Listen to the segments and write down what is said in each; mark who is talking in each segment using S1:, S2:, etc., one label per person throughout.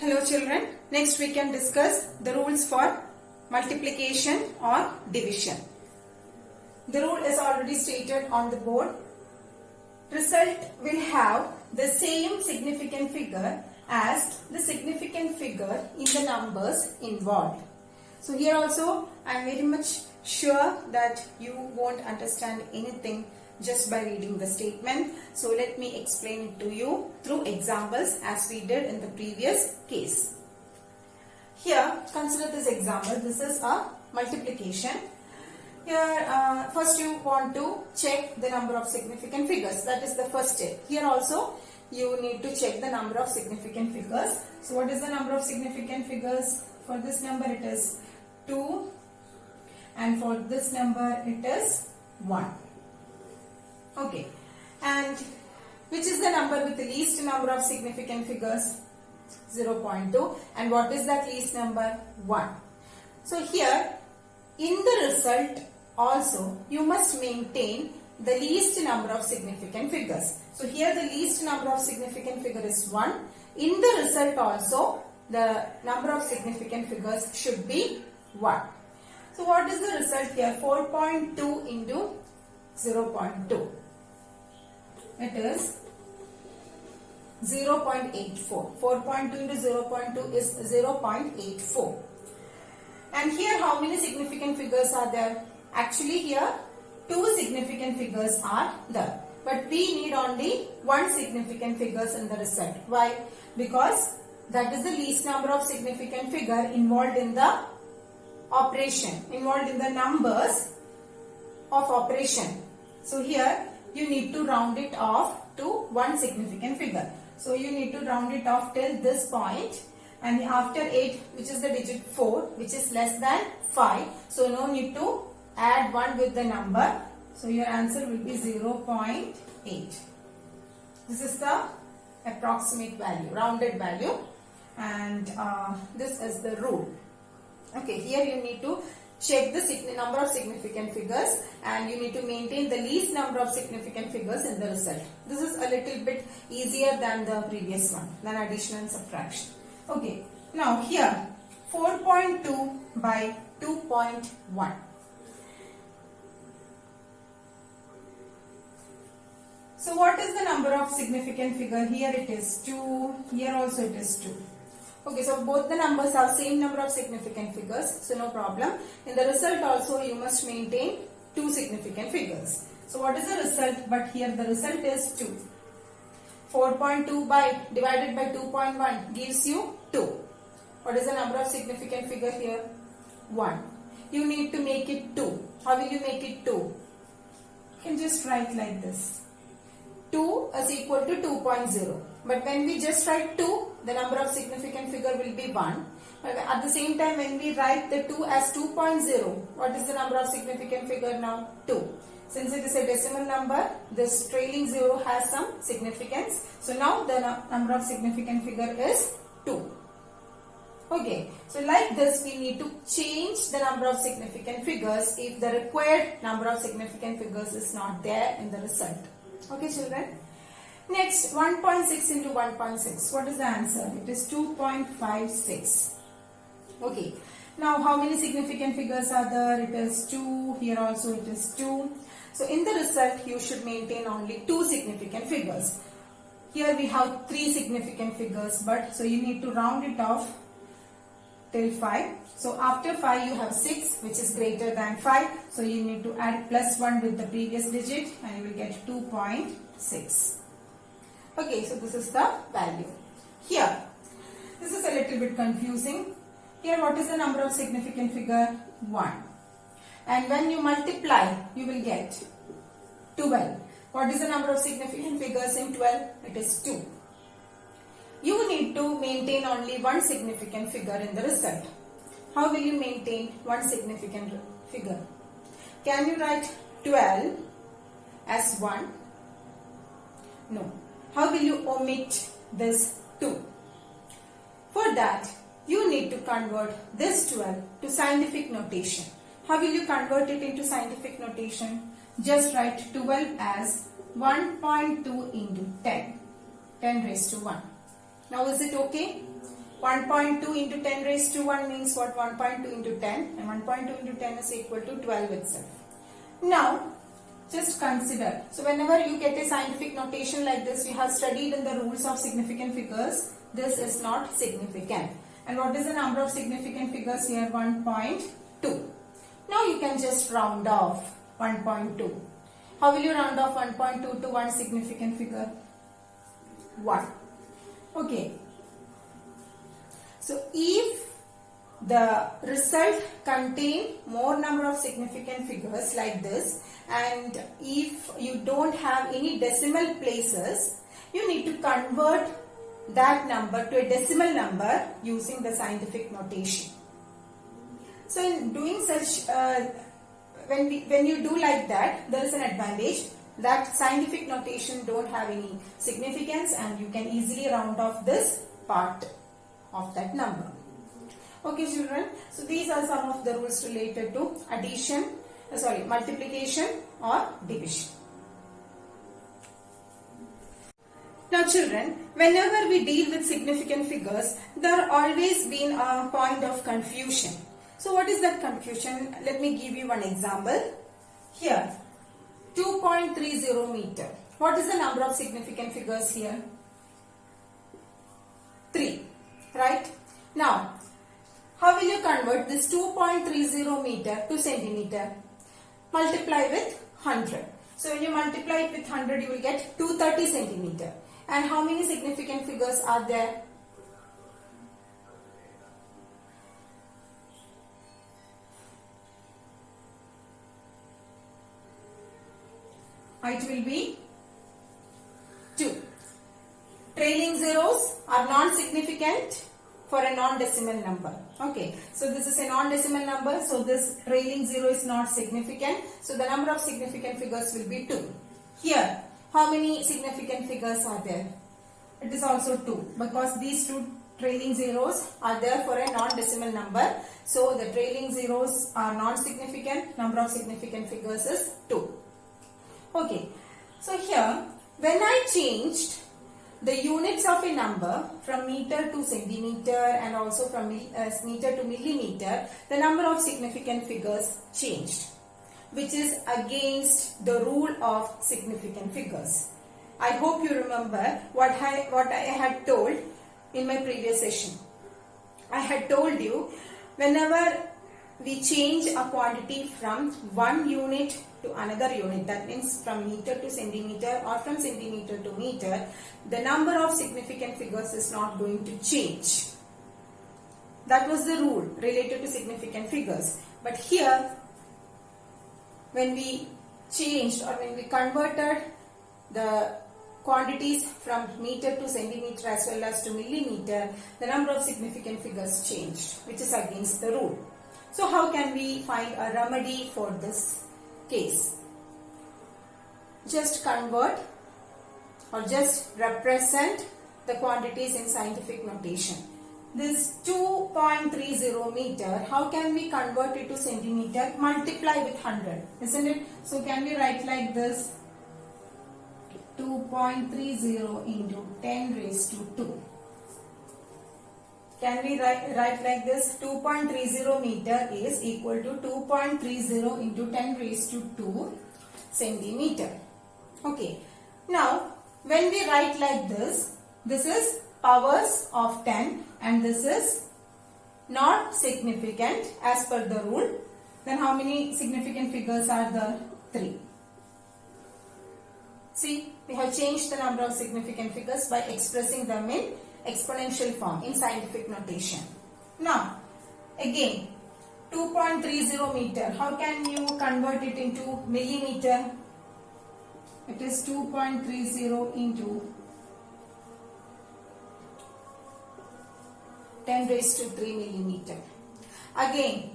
S1: Hello children, next we can discuss the rules for multiplication or division. The rule is already stated on the board. Result will have the same significant figure as the significant figure in the numbers involved. So here also I am very much sure that you won't understand anything just by reading the statement. So let me explain it to you through examples as we did in the previous case. Here consider this example. This is a multiplication. Here first you want to check the number of significant figures. That is the first step. Here also you need to check the number of significant figures. So what is the number of significant figures? For this number it is 2 and for this number it is 1. Okay, and which is the number with the least number of significant figures? 0.2. And what is that least number? 1. So here in the result also you must maintain the least number of significant figures. So here the least number of significant figure is 1. In the result also the number of significant figures should be 1. So what is the result here? 4.2 into 0.2. It is 0.84. 4.2 into 0.2 is 0.84. And here how many significant figures are there? Actually here 2 significant figures are there. But we need only 1 significant figures in the result. Why? Because that is the least number of significant figure involved in the operation, involved in the numbers of operation. So here you need to round it off to 1 significant figure. So you need to round it off till this point, and after 8, which is the digit 4, which is less than 5. So no need to add 1 with the number. So your answer will be 0.8. This is the approximate value, rounded value, and this is the rule. Okay, here you need to check the number of significant figures and you need to maintain the least number of significant figures in the result. This is a little bit easier than the previous one, than addition and subtraction. Okay, now here 4.2 by 2.1. So what is the number of significant figure? Here it is 2, here also it is 2. Okay, so both the numbers have same number of significant figures, so no problem. In the result also you must maintain 2 significant figures. So what is the result? But here the result is 2. 4.2 divided by 2.1 gives you 2. What is the number of significant figure here? 1. You need to make it 2. How will you make it 2? You can just write like this. 2 is equal to 2.0. But when we just write 2, the number of significant figure will be 1. But at the same time, when we write the 2 as 2.0, what is the number of significant figure now? 2. Since it is a decimal number, this trailing 0 has some significance. So now the number of significant figure is 2. Okay, so like this we need to change the number of significant figures if the required number of significant figures is not there in the result. Okay children. Next, 1.6 into 1.6. What is the answer? It is 2.56. Okay. Now, how many significant figures are there? It is 2. Here also it is 2. So, in the result, you should maintain only 2 significant figures. Here we have 3 significant figures, but so you need to round it off till 5. So, after 5 you have 6, which is greater than 5. So, you need to add plus 1 with the previous digit and you will get 2.6. Okay, so this is the value. Here, this is a little bit confusing. Here, what is the number of significant figure? 1. And when you multiply, you will get 12. What is the number of significant figures in 12? It is 2. You need to maintain only 1 significant figure in the result. How will you maintain 1 significant figure? Can you write 12 as 1? No. How will you omit this 2? For that, you need to convert this 12 to scientific notation. How will you convert it into scientific notation? Just write 12 as 1.2 into 10. 10 raised to 1. Now is it okay? 1.2 into 10 raised to 1 means what? 1.2 into 10, and 1.2 into 10 is equal to 12 itself. Now, just consider. So whenever you get a scientific notation like this, you have studied in the rules of significant figures. This is not significant. And what is the number of significant figures here? 1.2. Now you can just round off 1.2. How will you round off 1.2 to one significant figure? 1. Okay. So if the result contain more number of significant figures like this, and if you don't have any decimal places, you need to convert that number to a decimal number using the scientific notation. So in doing such, when you do like that, there is an advantage that scientific notation don't have any significance, and you can easily round off this part of that number. Okay children, so these are some of the rules related to multiplication or division. Now children, whenever we deal with significant figures, there always been a point of confusion. So what is that confusion? Let me give you one example. Here, 2.30 meter. What is the number of significant figures here? 3, right? Now, how will you convert this 2.30 meter to centimeter? Multiply with 100. So when you multiply it with 100, you will get 230 centimeter. And how many significant figures are there? It will be 2. Trailing zeros are non-significant for a non-decimal number. Okay, so this is a non-decimal number, so this trailing zero is not significant. So the number of significant figures will be 2. Here, how many significant figures are there? It is also 2, because these two trailing zeros are there for a non-decimal number. So the trailing zeros are non-significant. Number of significant figures is 2. Okay, so here when I changed the units of a number from meter to centimeter and also from meter to millimeter, the number of significant figures changed, which is against the rule of significant figures. I hope you remember what I had told in my previous session. I had told you whenever we change a quantity from one unit to another unit, that means from meter to centimeter or from centimeter to meter, the number of significant figures is not going to change. That was the rule related to significant figures. But here, when we changed or when we converted the quantities from meter to centimeter as well as to millimeter, the number of significant figures changed, which is against the rule. So how can we find a remedy for this case? Just convert or just represent the quantities in scientific notation. This 2.30 meter, how can we convert it to centimeter? Multiply with 100, isn't it? So can we write like this? 2.30 into 10 raised to 2. Can we write like this? 2.30 meter is equal to 2.30 into 10 raised to 2 centimeter. Okay. Now, when we write like this is powers of 10 and this is not significant as per the rule. Then how many significant figures are there? 3. See, we have changed the number of significant figures by expressing them in exponential form in scientific notation. Now, again, 2.30 meter. How can you convert it into millimeter? It is 2.30 into 10 raised to 3 millimeter. Again,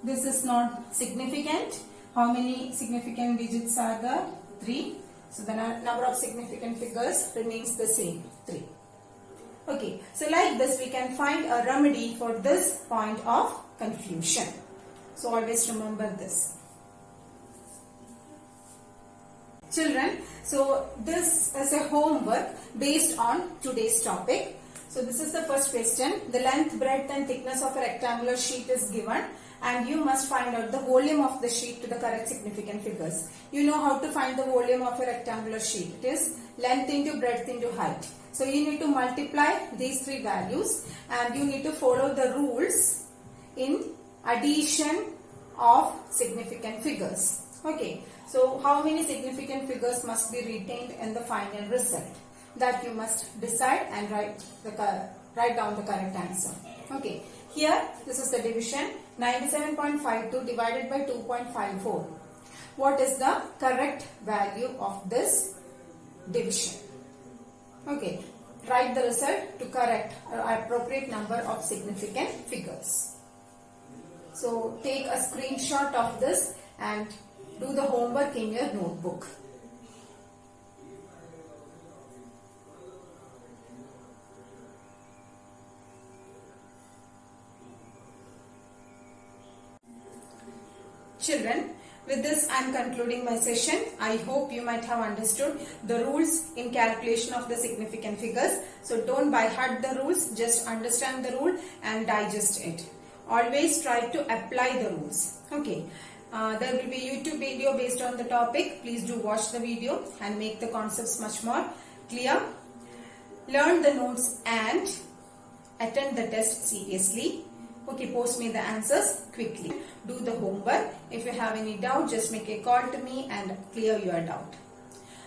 S1: this is not significant. How many significant digits are there? 3. So the number of significant figures remains the same, 3. Okay, so like this we can find a remedy for this point of confusion. So always remember this. Children, so this is a homework based on today's topic. So this is the first question. The length, breadth and thickness of a rectangular sheet is given and you must find out the volume of the sheet to the correct significant figures. You know how to find the volume of a rectangular sheet. It is length into breadth into height. So you need to multiply these three values and you need to follow the rules in addition of significant figures. Okay. So how many significant figures must be retained in the final result? That you must decide and write down the correct answer. Okay. Here this is the division. 97.52 divided by 2.54. What is the correct value of this division? Okay, write the result to correct appropriate number of significant figures. So take a screenshot of this and do the homework in your notebook. Children, with this I am concluding my session. I hope you might have understood the rules in calculation of the significant figures. So don't by heart the rules, just understand the rule and digest it. Always try to apply the rules. Okay. There will be YouTube video based on the topic. Please do watch the video and make the concepts much more clear. Learn the notes and attend the test seriously. Okay, post me the answers quickly. Do the homework. If you have any doubt, just make a call to me and clear your doubt.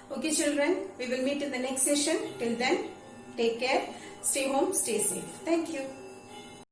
S1: Okay, children, we will meet in the next session. Till then, take care. Stay home, stay safe. Thank you.